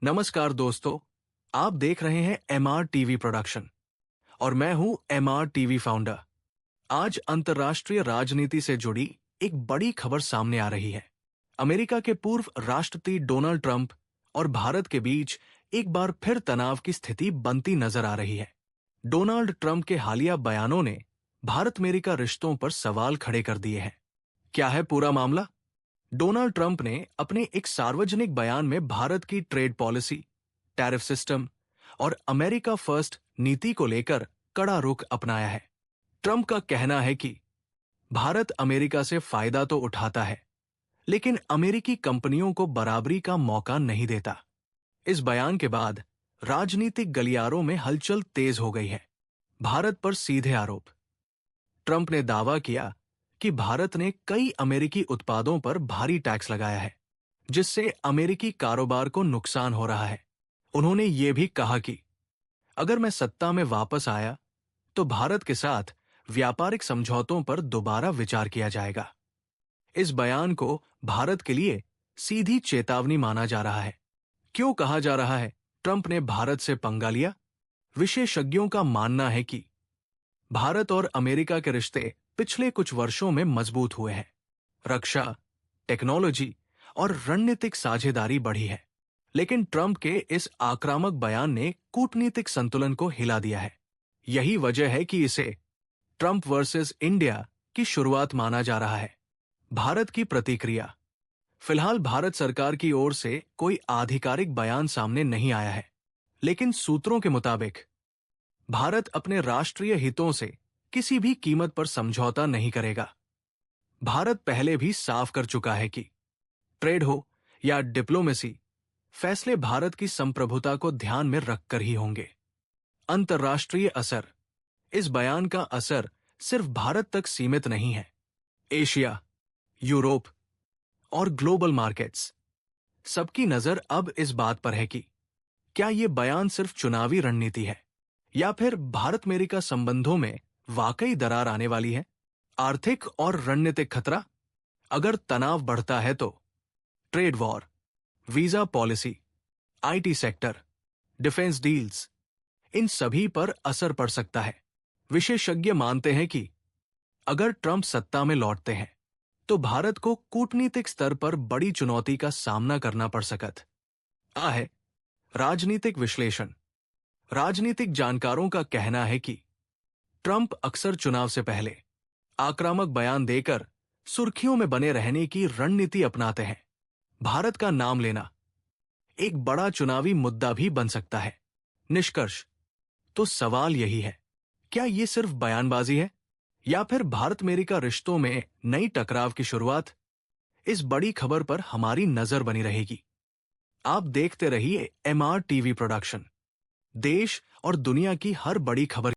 नमस्कार दोस्तों, आप देख रहे हैं एमआर टीवी प्रोडक्शन और मैं हूं एमआर टीवी फाउंडर। आज अंतर्राष्ट्रीय राजनीति से जुड़ी एक बड़ी खबर सामने आ रही है। अमेरिका के पूर्व राष्ट्रपति डोनाल्ड ट्रंप और भारत के बीच एक बार फिर तनाव की स्थिति बनती नजर आ रही है। डोनाल्ड ट्रंप के हालिया बयानों ने भारत अमेरिका रिश्तों पर सवाल खड़े कर दिए हैं। क्या है पूरा मामला? डोनाल्ड ट्रंप ने अपने एक सार्वजनिक बयान में भारत की ट्रेड पॉलिसी, टैरिफ सिस्टम और अमेरिका फर्स्ट नीति को लेकर कड़ा रुख अपनाया है। ट्रंप का कहना है कि भारत अमेरिका से फायदा तो उठाता है, लेकिन अमेरिकी कंपनियों को बराबरी का मौका नहीं देता। इस बयान के बाद राजनीतिक गलियारों में हलचल तेज हो गई है। भारत पर सीधे आरोप। ट्रंप ने दावा किया कि भारत ने कई अमेरिकी उत्पादों पर भारी टैक्स लगाया है, जिससे अमेरिकी कारोबार को नुकसान हो रहा है। उन्होंने ये भी कहा कि अगर मैं सत्ता में वापस आया तो भारत के साथ व्यापारिक समझौतों पर दोबारा विचार किया जाएगा। इस बयान को भारत के लिए सीधी चेतावनी माना जा रहा है। क्यों कहा जा रहा है ट्रंप ने भारत से पंगा लिया? विशेषज्ञों का मानना है कि भारत और अमेरिका के रिश्ते पिछले कुछ वर्षों में मजबूत हुए हैं। रक्षा, टेक्नोलॉजी और रणनीतिक साझेदारी बढ़ी है। लेकिन ट्रंप के इस आक्रामक बयान ने कूटनीतिक संतुलन को हिला दिया है। यही वजह है कि इसे ट्रंप वर्सेस इंडिया की शुरुआत माना जा रहा है। भारत की प्रतिक्रिया। फिलहाल भारत सरकार की ओर से कोई आधिकारिक बयान सामने नहीं आया है, लेकिन सूत्रों के मुताबिक भारत अपने राष्ट्रीय हितों से किसी भी कीमत पर समझौता नहीं करेगा। भारत पहले भी साफ कर चुका है कि ट्रेड हो या डिप्लोमेसी, फैसले भारत की संप्रभुता को ध्यान में रखकर ही होंगे। अंतर्राष्ट्रीय असर। इस बयान का असर सिर्फ भारत तक सीमित नहीं है। एशिया, यूरोप और ग्लोबल मार्केट्स, सबकी नजर अब इस बात पर है कि क्या यह बयान सिर्फ चुनावी रणनीति है या फिर भारत अमेरिका संबंधों में वाकई दरार आने वाली है। आर्थिक और रणनीतिक खतरा। अगर तनाव बढ़ता है तो trade war, visa policy, IT sector, defence deals, इन सभी पर असर पड़ सकता है। विशेषज्ञ मानते हैं कि अगर ट्रंप सत्ता में लौटते हैं तो भारत को कूटनीतिक स्तर पर बड़ी चुनौती का सामना करना पड़ सकता है। राजनीतिक विश्लेषण। राजनीतिक जानकारों का कहना है कि ट्रंप अक्सर चुनाव से पहले आक्रामक बयान देकर सुर्खियों में बने रहने की रणनीति अपनाते हैं। भारत का नाम लेना एक बड़ा चुनावी मुद्दा भी बन सकता है। निष्कर्ष तो सवाल यही है, क्या यह सिर्फ बयानबाजी है या फिर भारत अमेरिका रिश्तों में नई टकराव की शुरुआत? इस बड़ी खबर पर हमारी नजर बनी रहेगी। आप देखते रहिए एमआर टीवी प्रोडक्शन। देश और दुनिया की हर बड़ी खबर